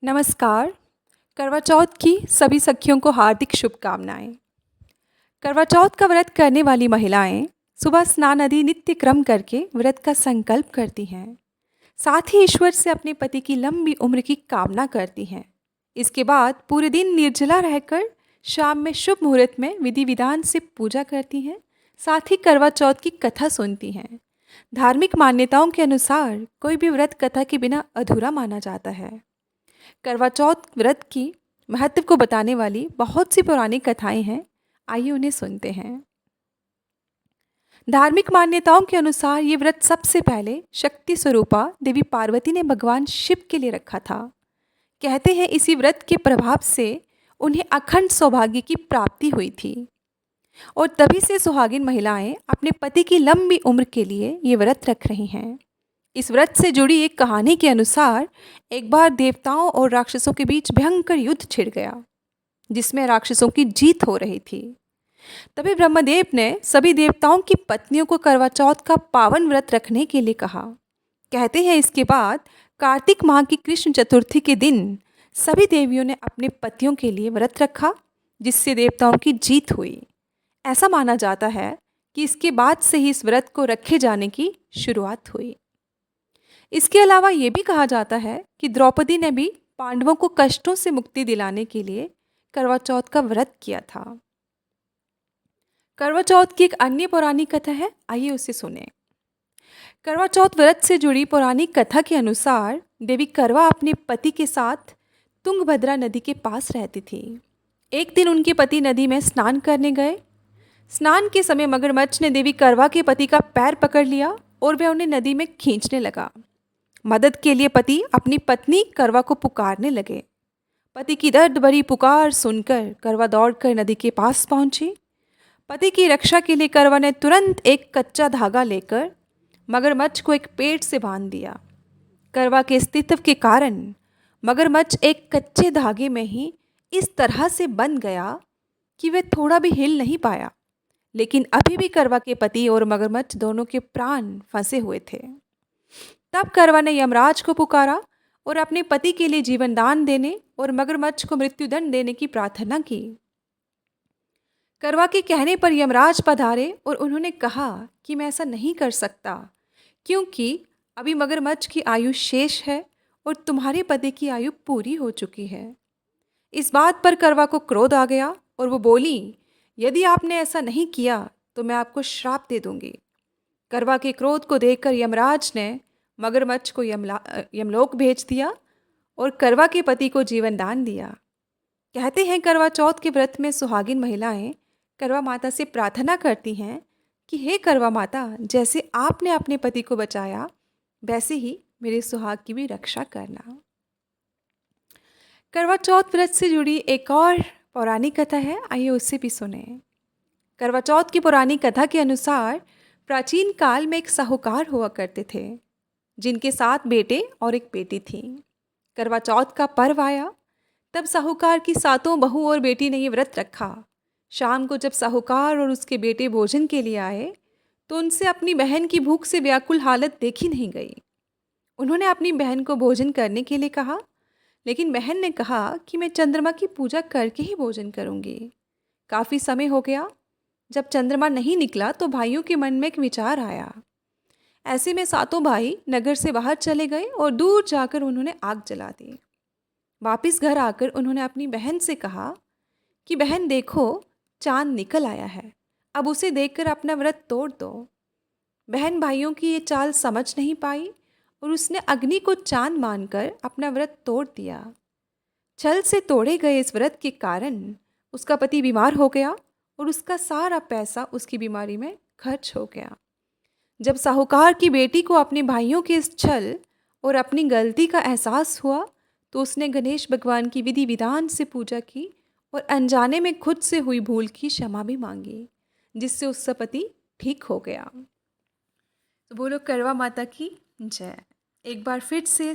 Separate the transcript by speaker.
Speaker 1: नमस्कार। करवा चौथ की सभी सखियों को हार्दिक शुभकामनाएं। करवा चौथ का व्रत करने वाली महिलाएं सुबह स्नान आदि नित्य क्रम करके व्रत का संकल्प करती हैं। साथ ही ईश्वर से अपने पति की लंबी उम्र की कामना करती हैं। इसके बाद पूरे दिन निर्जला रहकर शाम में शुभ मुहूर्त में विधि विधान से पूजा करती हैं। साथ ही करवा चौथ की कथा सुनती हैं। धार्मिक मान्यताओं के अनुसार कोई भी व्रत कथा के बिना अधूरा माना जाता है। करवा चौथ व्रत की महत्व को बताने वाली बहुत सी पौराणिक कथाएं हैं। आइए उन्हें सुनते हैं। धार्मिक मान्यताओं के अनुसार ये व्रत सबसे पहले शक्ति स्वरूपा देवी पार्वती ने भगवान शिव के लिए रखा था। कहते हैं इसी व्रत के प्रभाव से उन्हें अखंड सौभाग्य की प्राप्ति हुई थी और तभी से सुहागिन महिलाएं अपने पति की लंबी उम्र के लिए ये व्रत रख रही हैं। इस व्रत से जुड़ी एक कहानी के अनुसार एक बार देवताओं और राक्षसों के बीच भयंकर युद्ध छिड़ गया, जिसमें राक्षसों की जीत हो रही थी। तभी ब्रह्मदेव ने सभी देवताओं की पत्नियों को करवा चौथ का पावन व्रत रखने के लिए कहा। कहते हैं इसके बाद कार्तिक माह की कृष्ण चतुर्थी के दिन सभी देवियों ने अपने पतियों के लिए व्रत रखा, जिससे देवताओं की जीत हुई। ऐसा माना जाता है कि इसके बाद से ही इस व्रत को रखे जाने की शुरुआत हुई। इसके अलावा ये भी कहा जाता है कि द्रौपदी ने भी पांडवों को कष्टों से मुक्ति दिलाने के लिए करवा चौथ का व्रत किया था। करवा चौथ की एक अन्य पौराणिक कथा है, आइए उसे सुने। करवा चौथ व्रत से जुड़ी पौराणिक कथा के अनुसार देवी करवा अपने पति के साथ तुंगभद्रा नदी के पास रहती थी। एक दिन उनके पति नदी में स्नान करने गए। स्नान के समय मगरमच्छ ने देवी करवा के पति का पैर पकड़ लिया और वह उन्हें नदी में खींचने लगा। मदद के लिए पति अपनी पत्नी करवा को पुकारने लगे। पति की दर्द भरी पुकार सुनकर करवा दौड़कर नदी के पास पहुंची। पति की रक्षा के लिए करवा ने तुरंत एक कच्चा धागा लेकर मगरमच्छ को एक पेड़ से बांध दिया। करवा के अस्तित्व के कारण मगरमच्छ एक कच्चे धागे में ही इस तरह से बंध गया कि वह थोड़ा भी हिल नहीं पाया। लेकिन अभी भी करवा के पति और मगरमच्छ दोनों के प्राण फंसे हुए थे। तब करवा ने यमराज को पुकारा और अपने पति के लिए जीवन दान देने और मगरमच्छ को मृत्युदंड देने की प्रार्थना की। करवा के कहने पर यमराज पधारे और उन्होंने कहा कि मैं ऐसा नहीं कर सकता, क्योंकि अभी मगरमच्छ की आयु शेष है और तुम्हारे पति की आयु पूरी हो चुकी है। इस बात पर करवा को क्रोध आ गया और वो बोली, यदि आपने ऐसा नहीं किया तो मैं आपको श्राप दे दूंगी। करवा के क्रोध को देखकर यमराज ने मगरमच्छ को यमलोक भेज दिया और करवा के पति को जीवन दान दिया। कहते हैं करवा चौथ के व्रत में सुहागिन महिलाएं करवा माता से प्रार्थना करती हैं कि हे करवा माता, जैसे आपने अपने पति को बचाया वैसे ही मेरे सुहाग की भी रक्षा करना। करवा चौथ व्रत से जुड़ी एक और पौराणिक कथा है, आइए उससे भी सुने। करवा चौथ की पौराणिक कथा के अनुसार प्राचीन काल में एक साहूकार हुआ करते थे, जिनके 7 बेटे और एक बेटी थी। करवा चौथ का पर्व आया तब साहूकार की 7 बहू और बेटी ने ये व्रत रखा। शाम को जब साहूकार और उसके बेटे भोजन के लिए आए तो उनसे अपनी बहन की भूख से व्याकुल हालत देखी नहीं गई। उन्होंने अपनी बहन को भोजन करने के लिए कहा, लेकिन बहन ने कहा कि मैं चंद्रमा की पूजा करके ही भोजन करूंगी। काफ़ी समय हो गया। जब चंद्रमा नहीं निकला तो भाइयों के मन में एक विचार आया। ऐसे में 7 भाई नगर से बाहर चले गए और दूर जाकर उन्होंने आग जला दी। वापस घर आकर उन्होंने अपनी बहन से कहा कि बहन देखो, चांद निकल आया है, अब उसे देखकर अपना व्रत तोड़ दो। बहन भाइयों की ये चाल समझ नहीं पाई और उसने अग्नि को चांद मानकर अपना व्रत तोड़ दिया। छल से तोड़े गए इस व्रत के कारण उसका पति बीमार हो गया और उसका सारा पैसा उसकी बीमारी में खर्च हो गया। जब साहूकार की बेटी को अपने भाइयों के इस छल और अपनी गलती का एहसास हुआ तो उसने गणेश भगवान की विधि विधान से पूजा की और अनजाने में खुद से हुई भूल की क्षमा भी मांगी, जिससे उसका पति ठीक हो गया। तो बोलो करवा माता की जय। एक बार फिर से